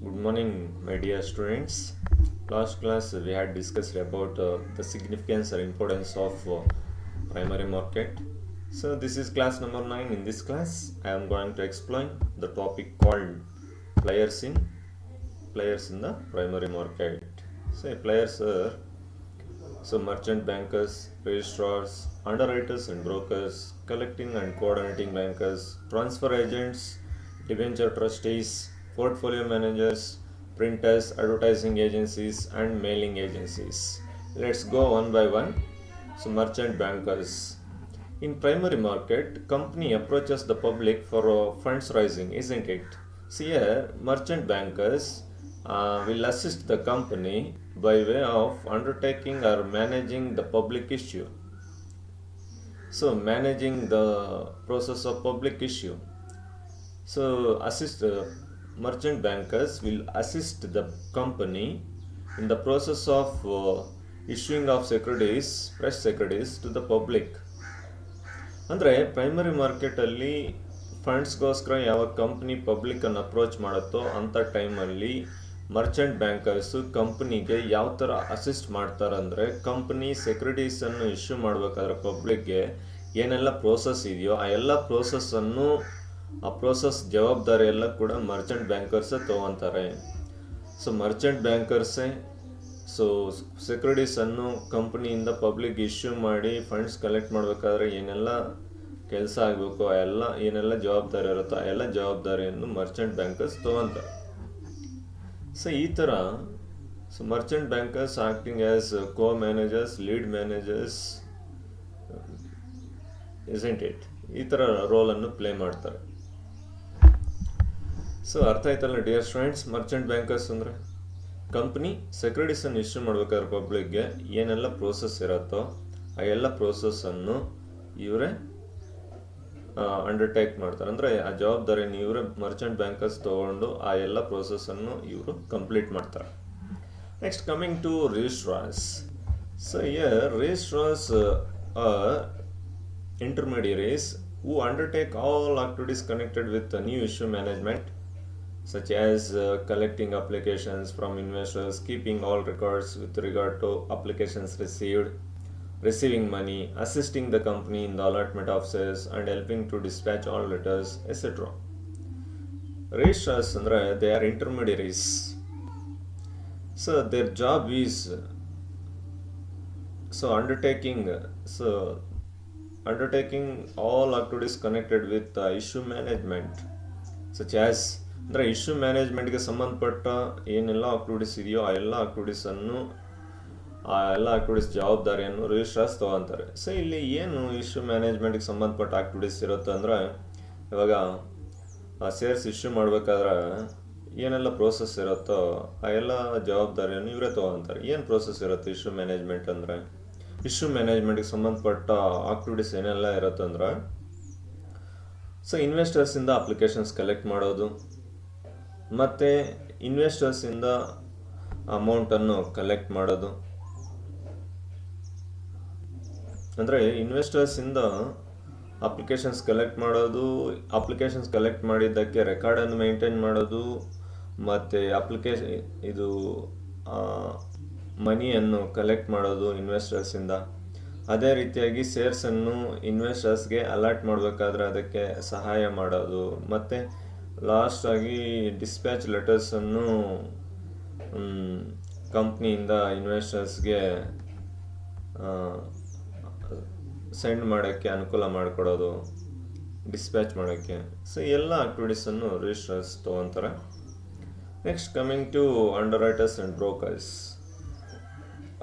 Good morning, my dear students. Last class we had discussed about the significance or importance of primary market. So this is class number 9. In this class, I am going to explain the topic called players in the primary market. So players are merchant bankers, registrars, underwriters and brokers, collecting and coordinating bankers, transfer agents, debenture trustees, portfolio managers, printers, advertising agencies, and mailing agencies. Let's go one by one. So, merchant bankers. In primary market, company approaches the public for funds raising, isn't it? See here, merchant bankers will assist the company by way of undertaking or managing the public issue. So, managing the process of public issue. So, merchant bankers will assist the company in the process of issuing of securities, fresh securities to the public. ಅಂದರೆ primary ಮಾರ್ಕೆಟಲ್ಲಿ ಫಂಡ್ಸ್ಗೋಸ್ಕರ ಯಾವ company ಪಬ್ಲಿಕ್ಕನ್ನು approach ಮಾಡುತ್ತೋ ಅಂಥ ಟೈಮಲ್ಲಿ Merchant bankers ಕಂಪ್ನಿಗೆ ಯಾವ ಥರ assist ಮಾಡ್ತಾರಂದರೆ company ಸೆಕ್ಯೂರಿಟೀಸನ್ನು ಇಶ್ಯೂ ಮಾಡಬೇಕಾದ್ರೆ ಪಬ್ಲಿಕ್ಗೆ ಏನೆಲ್ಲ ಪ್ರೋಸೆಸ್ ಇದೆಯೋ ಆ ಎಲ್ಲ ಪ್ರೋಸೆಸ್ಸನ್ನು ಆ ಪ್ರೋಸೆಸ್ ಜವಾಬ್ದಾರಿ ಎಲ್ಲ ಕೂಡ ಮರ್ಚೆಂಟ್ ಬ್ಯಾಂಕರ್ಸೇ ತೊಗೊತಾರೆ. ಸೊ ಮರ್ಚೆಂಟ್ ಬ್ಯಾಂಕರ್ಸೇ ಸೆಕ್ಯೂರಿಟೀಸನ್ನು ಕಂಪ್ನಿಯಿಂದ ಪಬ್ಲಿಕ್ ಇಶ್ಯೂ ಮಾಡಿ ಫಂಡ್ಸ್ ಕಲೆಕ್ಟ್ ಮಾಡಬೇಕಾದ್ರೆ ಏನೆಲ್ಲ ಕೆಲಸ ಆಗಬೇಕು ಆ ಎಲ್ಲ ಏನೆಲ್ಲ ಜವಾಬ್ದಾರಿ ಇರುತ್ತೋ ಆ ಎಲ್ಲ ಜವಾಬ್ದಾರಿಯನ್ನು ಮರ್ಚೆಂಟ್ ಬ್ಯಾಂಕರ್ಸ್ ತೊಗೊತಾರೆ. ಸೊ ಈ ಥರ merchant bankers acting as co managers, lead managers, isn't it, ಈ ಥರ ರೋಲನ್ನು ಪ್ಲೇ ಮಾಡ್ತಾರೆ. ಸೊ ಅರ್ಥ ಆಯ್ತಲ್ಲ ಡಿಯರ್ ಸ್ಟೂಡೆಂಟ್ಸ್? ಮರ್ಚೆಂಟ್ ಬ್ಯಾಂಕರ್ಸ್ ಅಂದರೆ ಕಂಪ್ನಿ ಸೆಕ್ಯೂರಿಟೀಸನ್ನು ಇಶ್ಯೂ ಮಾಡಬೇಕಾದ್ರೆ ಪಬ್ಲಿಕ್ಗೆ ಏನೆಲ್ಲ ಪ್ರೋಸೆಸ್ ಇರುತ್ತೋ ಆ ಎಲ್ಲ ಪ್ರೋಸೆಸ್ಸನ್ನು ಇವರೇ ಅಂಡರ್ಟೇಕ್ ಮಾಡ್ತಾರೆ. ಅಂದರೆ ಆ ಜವಾಬ್ದಾರಿಯನ್ನು ಇವರೇ ಮರ್ಚೆಂಟ್ ಬ್ಯಾಂಕರ್ಸ್ ತೊಗೊಂಡು ಆ ಎಲ್ಲ ಪ್ರೋಸೆಸ್ಸನ್ನು ಇವರು ಕಂಪ್ಲೀಟ್ ಮಾಡ್ತಾರೆ. Next coming to registrars. So here registrars are intermediaries who undertake all activities connected with the new issue management, such as collecting applications from investors, keeping all records with regard to applications received, receiving money, assisting the company in the allotment of shares, and helping to dispatch all letters, etc. Registrars andre they are intermediaries. So their job is undertaking all activities connected with issue management, such as ಅಂದರೆ issue ಮ್ಯಾನೇಜ್ಮೆಂಟ್ಗೆ ಸಂಬಂಧಪಟ್ಟ ಏನೆಲ್ಲ activities ಇದೆಯೋ ಆ ಎಲ್ಲ activities ಜವಾಬ್ದಾರಿಯನ್ನು ರಿಜಿಸ್ಟ್ರಾರ್ಸ್ ತೊಗೊತಾರೆ. So ಇಲ್ಲಿ ಏನು issue ಮ್ಯಾನೇಜ್ಮೆಂಟ್ಗೆ ಸಂಬಂಧಪಟ್ಟ ಆಕ್ಟಿವಿಟೀಸ್ ಇರುತ್ತೆ ಅಂದರೆ ಇವಾಗ ಶೇರ್ಸ್ ಇಶ್ಯೂ ಮಾಡಬೇಕಾದ್ರೆ ಏನೆಲ್ಲ ಪ್ರೋಸೆಸ್ ಇರುತ್ತೋ ಆ ಎಲ್ಲ ಜವಾಬ್ದಾರಿಯನ್ನು ಇವರೇ ತೊಗೊತಾರೆ. ಏನು ಪ್ರೋಸೆಸ್ ಇರುತ್ತೆ ಇಶ್ಯೂ ಮ್ಯಾನೇಜ್ಮೆಂಟ್ ಅಂದರೆ? ಇಶ್ಯೂ ಮ್ಯಾನೇಜ್ಮೆಂಟ್ಗೆ ಸಂಬಂಧಪಟ್ಟ ಆಕ್ಟಿವಿಟೀಸ್ ಏನೆಲ್ಲ ಇರುತ್ತಂದ್ರೆ ಇನ್ವೆಸ್ಟರ್ಸಿಂದ ಅಪ್ಲಿಕೇಶನ್ಸ್ ಕಲೆಕ್ಟ್ ಮಾಡೋದು, ಮತ್ತು ಇನ್ವೆಸ್ಟರ್ಸಿಂದ ಅಮೌಂಟನ್ನು ಕಲೆಕ್ಟ್ ಮಾಡೋದು. ಅಂದರೆ ಇನ್ವೆಸ್ಟರ್ಸಿಂದ ಅಪ್ಲಿಕೇಶನ್ಸ್ ಕಲೆಕ್ಟ್ ಮಾಡಿದ್ದಕ್ಕೆ ರೆಕಾರ್ಡನ್ನು ಮೇಂಟೈನ್ ಮಾಡೋದು, ಮತ್ತು ಮನಿಯನ್ನು ಕಲೆಕ್ಟ್ ಮಾಡೋದು ಇನ್ವೆಸ್ಟರ್ಸಿಂದ. ಅದೇ ರೀತಿಯಾಗಿ ಶೇರ್ಸನ್ನು ಇನ್ವೆಸ್ಟರ್ಸ್ಗೆ ಅಲಾಟ್ ಮಾಡಬೇಕಾದ್ರೆ ಅದಕ್ಕೆ ಸಹಾಯ ಮಾಡೋದು, ಮತ್ತು ಲಾಸ್ಟಾಗಿ ಡಿಸ್ಪ್ಯಾಚ್ ಲೆಟರ್ಸನ್ನು ಕಂಪ್ನಿಯಿಂದ ಇನ್ವೆಸ್ಟರ್ಸ್ಗೆ ಸೆಂಡ್ ಮಾಡೋಕ್ಕೆ ಅನುಕೂಲ ಮಾಡಿಕೊಡೋದು, ಡಿಸ್ಪ್ಯಾಚ್ ಮಾಡೋಕ್ಕೆ. ಸೊ ಎಲ್ಲ ಆಕ್ಟಿವಿಟೀಸನ್ನು ರಿಜಿಸ್ಟ್ರಾರ್ಸ್ ತೊಗೊತಾರೆ. Next coming to underwriters and brokers.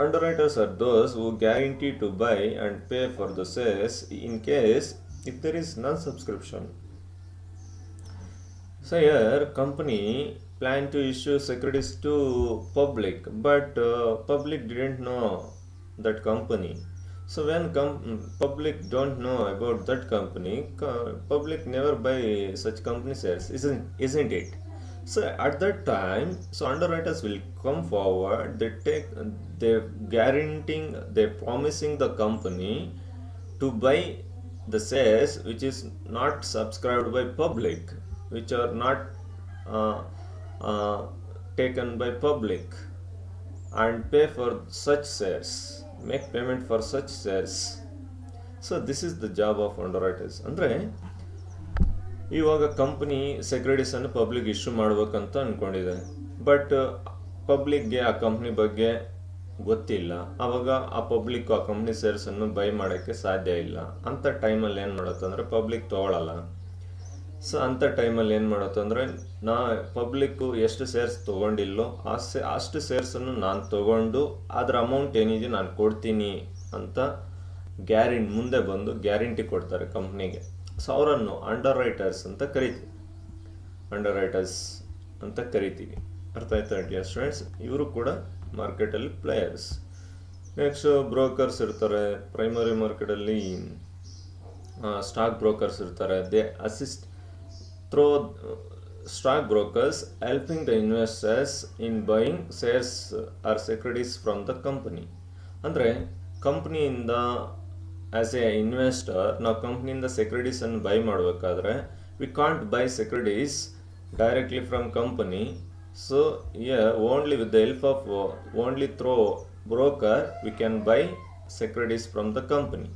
Underwriters are those who guarantee to buy and pay for the shares in case if there is non-subscription. So here company plan to issue securities to public, but public didn't know that company. So when public don't know about that company, public never buy such company shares, isn't it? So at that time, underwriters will come forward. They're promising the company to buy the shares which is not subscribed by public, which are not taken by public and pay for such shares, make payment for such shares. So this is the job of underwriters. ಅಂದರೆ ಇವಾಗ company ಸೆಕ್ಯೂರಿಟೀಸನ್ನು public issue ಮಾಡ್ಬೇಕಂತ ಅಂದ್ಕೊಂಡಿದೆ, but ಪಬ್ಲಿಕ್ಗೆ ಆ company ಬಗ್ಗೆ ಗೊತ್ತಿಲ್ಲ. ಆವಾಗ ಆ public ಆ company ಶೇರ್ಸನ್ನು by ಮಾಡೋಕ್ಕೆ ಸಾಧ್ಯ ಇಲ್ಲ. ಅಂಥ ಟೈಮಲ್ಲಿ ಏನು ಮಾಡುತ್ತಂದರೆ ಪಬ್ಲಿಕ್ ತೊಗೊಳಲ್ಲ. ಸೊ ಅಂಥ ಟೈಮಲ್ಲಿ ಏನು ಮಾಡುತ್ತಂದರೆ ಪಬ್ಲಿಕ್ಕು ಎಷ್ಟು ಶೇರ್ಸ್ ತೊಗೊಂಡಿಲ್ಲೋ ಅಷ್ಟು ಶೇರ್ಸನ್ನು ನಾನು ತೊಗೊಂಡು ಅದರ ಅಮೌಂಟ್ ಏನಿದೆ ನಾನು ಕೊಡ್ತೀನಿ ಅಂತ ಮುಂದೆ ಬಂದು ಗ್ಯಾರಂಟಿ ಕೊಡ್ತಾರೆ ಕಂಪ್ನಿಗೆ. ಸೊ ಅವರನ್ನು ಅಂಡರ್ ರೈಟರ್ಸ್ ಅಂತ ಕರಿತೀವಿ. ಅರ್ಥ ಆಯ್ತಾ ಡಿಯರ್ ಸ್ಟೂಡೆಂಟ್ಸ್? ಇವರು ಕೂಡ ಮಾರ್ಕೆಟಲ್ಲಿ ಪ್ಲೇಯರ್ಸ್. ನೆಕ್ಸ್ಟ್ ಬ್ರೋಕರ್ಸ್ ಇರ್ತಾರೆ. ಪ್ರೈಮರಿ ಮಾರ್ಕೆಟಲ್ಲಿ ಸ್ಟಾಕ್ ಬ್ರೋಕರ್ಸ್ ಇರ್ತಾರೆ. They assist through stock brokers helping the investors in buying shares or securities from the company. ಅಂದರೆ ಕಂಪ್ನಿಯಿಂದ ಆಸ್ ಎ ಇನ್ವೆಸ್ಟರ್ ನಾವು ಕಂಪ್ನಿಯಿಂದ ಸೆಕ್ಯೂರಿಟೀಸನ್ನು ಬೈ ಮಾಡಬೇಕಾದ್ರೆ we can't by securities directly from company. So only with the help of only through broker we can buy securities from the company.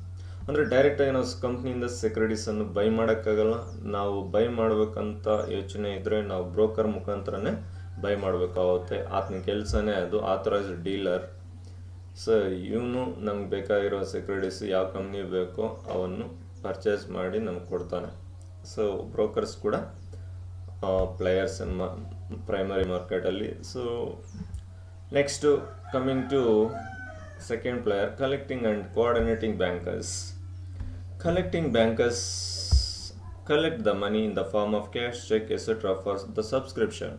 ಅಂದರೆ ಡೈರೆಕ್ಟಾಗಿ ನಾವು ಕಂಪ್ನಿಯಿಂದ ಸೆಕ್ಯೂರಿಟೀಸನ್ನು by ಮಾಡೋಕ್ಕಾಗಲ್ಲ. ನಾವು by ಮಾಡಬೇಕಂತ ಯೋಚನೆ ಇದ್ದರೆ ನಾವು ಬ್ರೋಕರ್ ಮುಖಾಂತರನೇ ಬೈ ಮಾಡಬೇಕಾಗುತ್ತೆ. ಆತನ ಕೆಲಸನೇ ಅದು, ಆಥರೈಸ್ಡ್ ಡೀಲರ್. ಸೊ ಇವನು ನಮ್ಗೆ ಬೇಕಾಗಿರೋ ಸೆಕ್ಯೂರಿಟೀಸ್ ಯಾವ ಕಂಪ್ನಿ ಬೇಕೋ ಅವನ್ನು ಪರ್ಚೇಸ್ ಮಾಡಿ ನಮ್ಗೆ ಕೊಡ್ತಾನೆ. ಸೊ ಬ್ರೋಕರ್ಸ್ ಕೂಡ ಪ್ಲೇಯರ್ಸ್ ಪ್ರೈಮರಿ ಮಾರ್ಕೆಟಲ್ಲಿ. So next coming to second player, collecting and coordinating bankers. Collecting bankers collect the money in the form of cash, check, etc. for the subscription.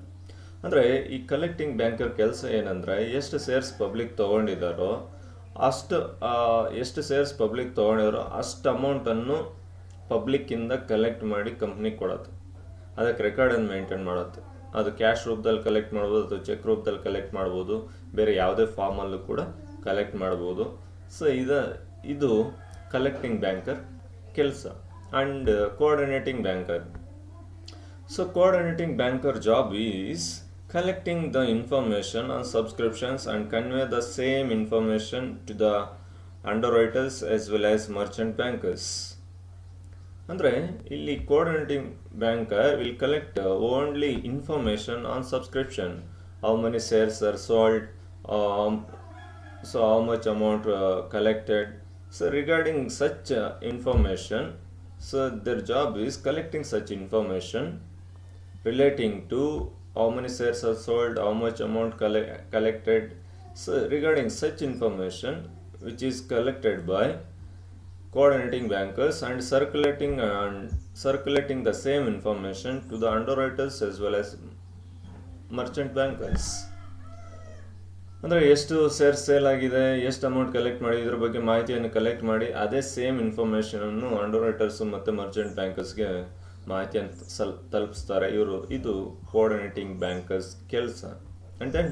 ಅಂದರೆ ಈ collecting banker ಕೆಲಸ ಏನಂದರೆ ಎಷ್ಟು shares public ತೊಗೊಂಡಿದ್ದಾರೋ ಅಷ್ಟು ಅಮೌಂಟನ್ನು ಪಬ್ಲಿಕ್ಕಿಂದ collect ಮಾಡಿ ಕಂಪ್ನಿಗೆ ಕೊಡುತ್ತೆ. ಅದಕ್ಕೆ ರೆಕಾರ್ಡನ್ನು ಮೇಂಟೈನ್ ಮಾಡುತ್ತೆ. ಅದು ಕ್ಯಾಶ್ ರೂಪದಲ್ಲಿ ಕಲೆಕ್ಟ್ ಮಾಡ್ಬೋದು, ಅಥವಾ ಚೆಕ್ ರೂಪದಲ್ಲಿ ಕಲೆಕ್ಟ್ ಮಾಡ್ಬೋದು, ಬೇರೆ ಯಾವುದೇ ಫಾರ್ಮಲ್ಲೂ ಕೂಡ ಕಲೆಕ್ಟ್ ಮಾಡ್ಬೋದು. ಸೊ ಇದು ಕಲೆಕ್ಟಿಂಗ್ ಬ್ಯಾಂಕರ್ ಕೆಲಸ. And coordinating banker. So coordinating banker job is collecting the information on subscriptions and convey the same information to the underwriters as well as merchant bankers. ಅಂದರೆ ಇಲ್ಲಿ coordinating banker will collect only information on subscription, how many shares are sold, so how much amount collected. So regarding such information, so their job is collecting such information relating to how many shares are sold, how much amount collected. So regarding such information which is collected by coordinating bankers and circulating the same information to the underwriters as well as merchant bankers. ಅಂದರೆ ಎಷ್ಟು shares sale ಆಗಿದೆ, ಎಷ್ಟು amount collect ಮಾಡಿ, ಇದ್ರ ಬಗ್ಗೆ ಮಾಹಿತಿಯನ್ನು collect ಮಾಡಿ ಅದೇ ಸೇಮ್ ಇನ್ಫಾರ್ಮೇಷನನ್ನು ಅಂಡರ್ರೈಟರ್ಸು ಮತ್ತು ಮರ್ಚೆಂಟ್ ಬ್ಯಾಂಕರ್ಸ್ಗೆ ಮಾಹಿತಿಯನ್ನು ತಲುಪಿಸ್ತಾರೆ. ಇದು ಕೋಆರ್ಡಿನೇಟಿಂಗ್ ಬ್ಯಾಂಕರ್ಸ್ ಕೆಲಸ. And then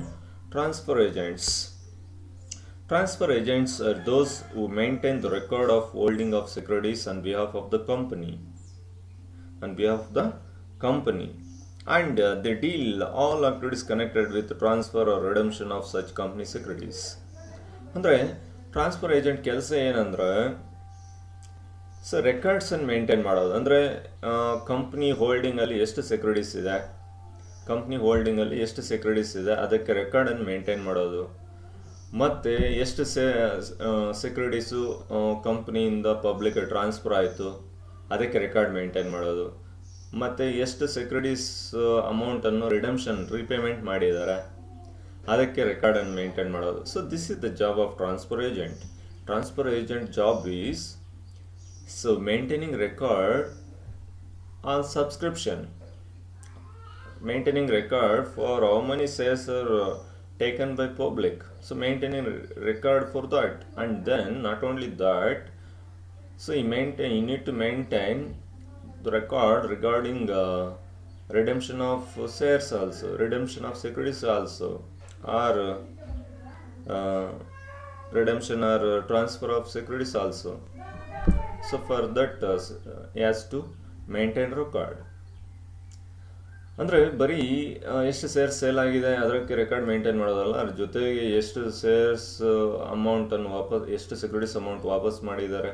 transfer agents. Transfer agents are those who maintain the record of holding of securities on behalf of the company. And they deal all activities connected with the transfer or redemption of such company securities. ಅಂದರೆ transfer agent ಕೆಲಸ ಏನಂದ್ರೆ ರೆಕಾರ್ಡ್ಸನ್ನು maintain ಮಾಡೋದು. ಅಂದರೆ company ಹೋಲ್ಡಿಂಗಲ್ಲಿ ಎಷ್ಟು securities ಇದೆ ಅದಕ್ಕೆ ರೆಕಾರ್ಡನ್ನು maintain ಮಾಡೋದು. ಮತ್ತು ಎಷ್ಟು ಸೆಕ್ಯೂರಿಟೀಸು ಕಂಪ್ನಿಯಿಂದ ಪಬ್ಲಿಕ್ ಟ್ರಾನ್ಸ್ಫರ್ ಆಯಿತು ಅದಕ್ಕೆ ರೆಕಾರ್ಡ್ ಮೇಂಟೈನ್ ಮಾಡೋದು. ಮತ್ತು ಎಷ್ಟು ಸೆಕ್ಯೂರಿಟೀಸ್ ಅಮೌಂಟನ್ನು ರೀಪೇಮೆಂಟ್ ಮಾಡಿದ್ದಾರೆ ಅದಕ್ಕೆ ರೆಕಾರ್ಡನ್ನು ಮೇಂಟೈನ್ ಮಾಡೋದು. So this is the job of transfer agent. Transfer agent job is maintaining record on subscription, maintaining record for how many shares are taken by public. So maintaining record for that, and then not only that, so you need to maintain the record regarding redemption of shares also, redemption of securities also, or redemption or transfer of securities also. So for that he has to maintain record. ಅಂದರೆ ಬರೀ ಎಷ್ಟು shares sale ಆಗಿದೆ ಅದಕ್ಕೆ record maintain ಮಾಡೋದಲ್ಲ, ಅದ್ರ ಜೊತೆಗೆ ಎಷ್ಟು shares ಅಮೌಂಟನ್ನು ವಾಪಸ್, ಎಷ್ಟು ಸೆಕ್ಯೂರಿಟೀಸ್ ಅಮೌಂಟ್ ವಾಪಸ್ ಮಾಡಿದ್ದಾರೆ,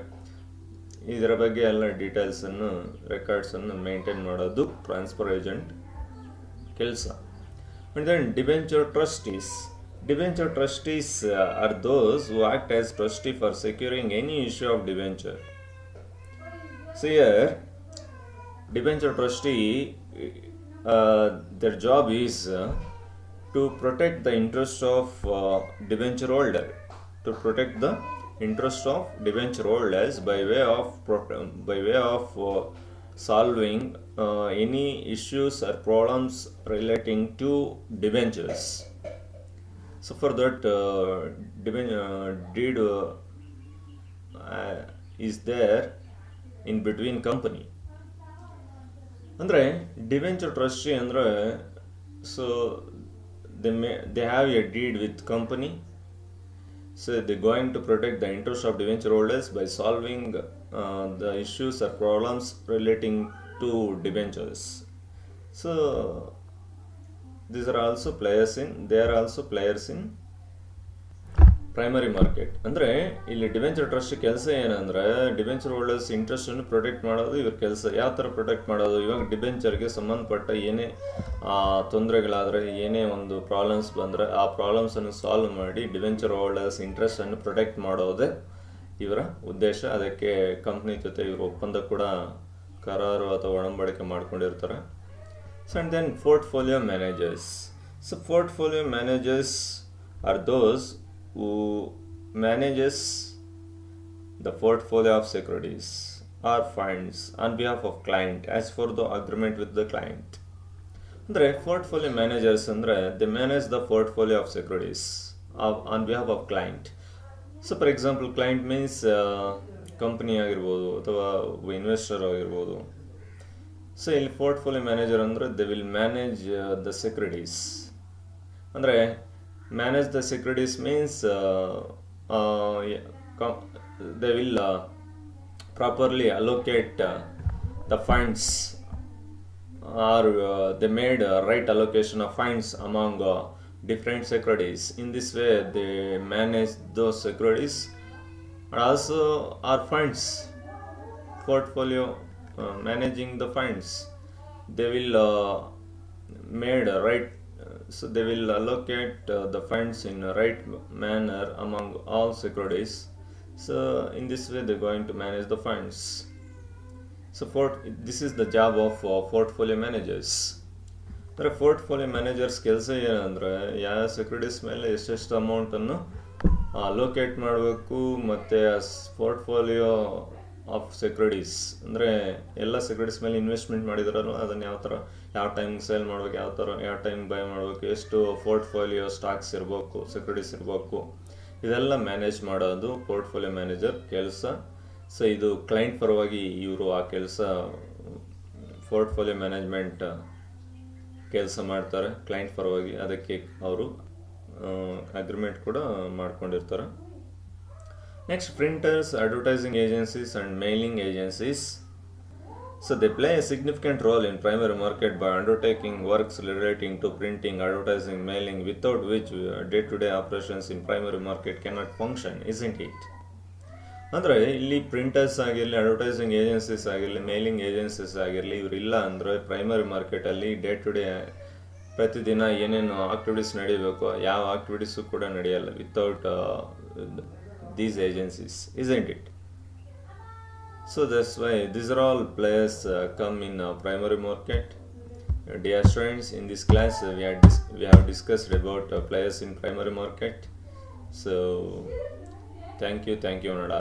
ಇದರ ಬಗ್ಗೆ ಎಲ್ಲ ಡೀಟೇಲ್ಸನ್ನು, ರೆಕಾರ್ಡ್ಸನ್ನು ಮೇಂಟೈನ್ ಮಾಡೋದು ಟ್ರಾನ್ಸ್ಫರ್ ಏಜೆಂಟ್ ಕೆಲಸ. And then debenture trustees. Debenture trustees are those who act as trustee for securing any issue of debenture. So here, debenture trustee, their job is to protect the interest of debenture holder, to protect the interest of debenture holders by way of solving any issues or problems relating to debentures. So for that, deed is there in between company. ಅಂದರೆ debenture trustee ಅಂದರೆ, so they have a deed with company. So they going to protect the interest of debenture holders by solving the issues or problems relating to debentures. So these are also players in primary market. ಅಂದರೆ ಇಲ್ಲಿ debenture trust ಕೆಲಸ ಏನಂದರೆ, debenture holders ಇಂಟ್ರೆಸ್ಟನ್ನು protect ಮಾಡೋದು ಇವ್ರ ಕೆಲಸ. ಯಾವ ಥರ protect ಮಾಡೋದು? ಇವಾಗ ಡಿಬೆಂಚರ್ಗೆ ಸಂಬಂಧಪಟ್ಟ ಏನೇ ತೊಂದರೆಗಳಾದರೆ, ಏನೇ ಒಂದು ಪ್ರಾಬ್ಲಮ್ಸ್ ಬಂದರೆ ಆ ಪ್ರಾಬ್ಲಮ್ಸನ್ನು ಸಾಲ್ವ್ ಮಾಡಿ ಡಿಬೆಂಚರ್ ಹೋಲ್ಡರ್ಸ್ ಇಂಟ್ರೆಸ್ಟನ್ನು ಪ್ರೊಟೆಕ್ಟ್ ಮಾಡೋದೇ ಇವರ ಉದ್ದೇಶ. ಅದಕ್ಕೆ ಕಂಪ್ನಿ ಜೊತೆ ಇವರು ಒಪ್ಪಂದ ಕೂಡ, ಕರಾರು ಅಥವಾ ಒಡಂಬಡಿಕೆ ಮಾಡ್ಕೊಂಡಿರ್ತಾರೆ. And then portfolio managers. So portfolio managers are those who manages the portfolio of securities or funds on behalf of client as for the agreement with the client. ಅಂದರೆ portfolio managers ಅಂದರೆ they manage the portfolio of securities on behalf of client. So for example, client means company ಆಗಿರ್ಬೋದು ಅಥವಾ investor ಆಗಿರ್ಬೋದು. So ಇಲ್ಲಿ portfolio manager ಅಂದರೆ they will manage the securities. ಅಂದರೆ manage the securities means they will properly allocate the funds, or they made right allocation of funds among different securities. In this way they manage those securities and also our funds. Portfolio managing the funds, they will made right, so they will allocate the funds in a right manner among all securities. So in this way they're going to manage the funds. So this is the job of portfolio managers. ಅಂದರೆ portfolio managers ಕೆಲಸ ಏನಂದರೆ, ಯಾವ securities ಮೇಲೆ ಎಷ್ಟೆಷ್ಟು ಅಮೌಂಟನ್ನು allocate ಮಾಡಬೇಕು, ಮತ್ತು portfolio of securities ಅಂದರೆ ಎಲ್ಲ ಸೆಕ್ಯೂರಿಟೀಸ್ ಮೇಲೆ ಇನ್ವೆಸ್ಟ್ಮೆಂಟ್ ಮಾಡಿದಾರಲ್ಲ ಅದನ್ನು ಯಾವ ಟೈಮಿಗೆ ಸೇಲ್ ಮಾಡ್ಬೇಕು, ಯಾವ ಟೈಮ್ ಬೈ ಮಾಡಬೇಕು, ಎಷ್ಟು ಪೋರ್ಟ್ಫೋಲಿಯೋ ಸ್ಟಾಕ್ಸ್ ಇರಬೇಕು, ಸೆಕ್ಯೂರಿಟೀಸ್ ಇರಬೇಕು, ಇದೆಲ್ಲ ಮ್ಯಾನೇಜ್ ಮಾಡೋದು ಪೋರ್ಟ್ಫೋಲಿಯೋ ಮ್ಯಾನೇಜರ್ ಕೆಲಸ. ಸೊ ಇದು ಕ್ಲೈಂಟ್ ಪರವಾಗಿ ಇವರು ಆ ಕೆಲಸ ಪೋರ್ಟ್ಫೋಲಿಯೋ ಮ್ಯಾನೇಜ್ಮೆಂಟ್ ಕೆಲಸ ಮಾಡ್ತಾರೆ ಕ್ಲೈಂಟ್ ಪರವಾಗಿ. ಅದಕ್ಕೆ ಅವರು ಅಗ್ರಿಮೆಂಟ್ ಕೂಡ ಮಾಡ್ಕೊಂಡಿರ್ತಾರೆ. Next, printers, advertising agencies and mailing agencies. So they play a significant role in primary market by undertaking works relating to printing, advertising, mailing, without which day-to-day operations in primary market cannot function, isn't it? ಅಂದರೆ ಇಲ್ಲಿ printers ಆಗಿರಲಿ, advertising agencies ಆಗಿರಲಿ, mailing agencies ಆಗಿರಲಿ, ಇವರಿಲ್ಲ ಅಂದರೆ primary ಮಾರ್ಕೆಟಲ್ಲಿ day to day ಪ್ರತಿದಿನ ಏನೇನು activities ನಡೀಬೇಕು, ಯಾವ ಆಕ್ಟಿವಿಟೀಸು ಕೂಡ ನಡೆಯಲ್ಲ without these agencies, isn't it? So that's why these are all players come in primary market. Dear students, in this class we have discussed about players in primary market. So thank you Nada.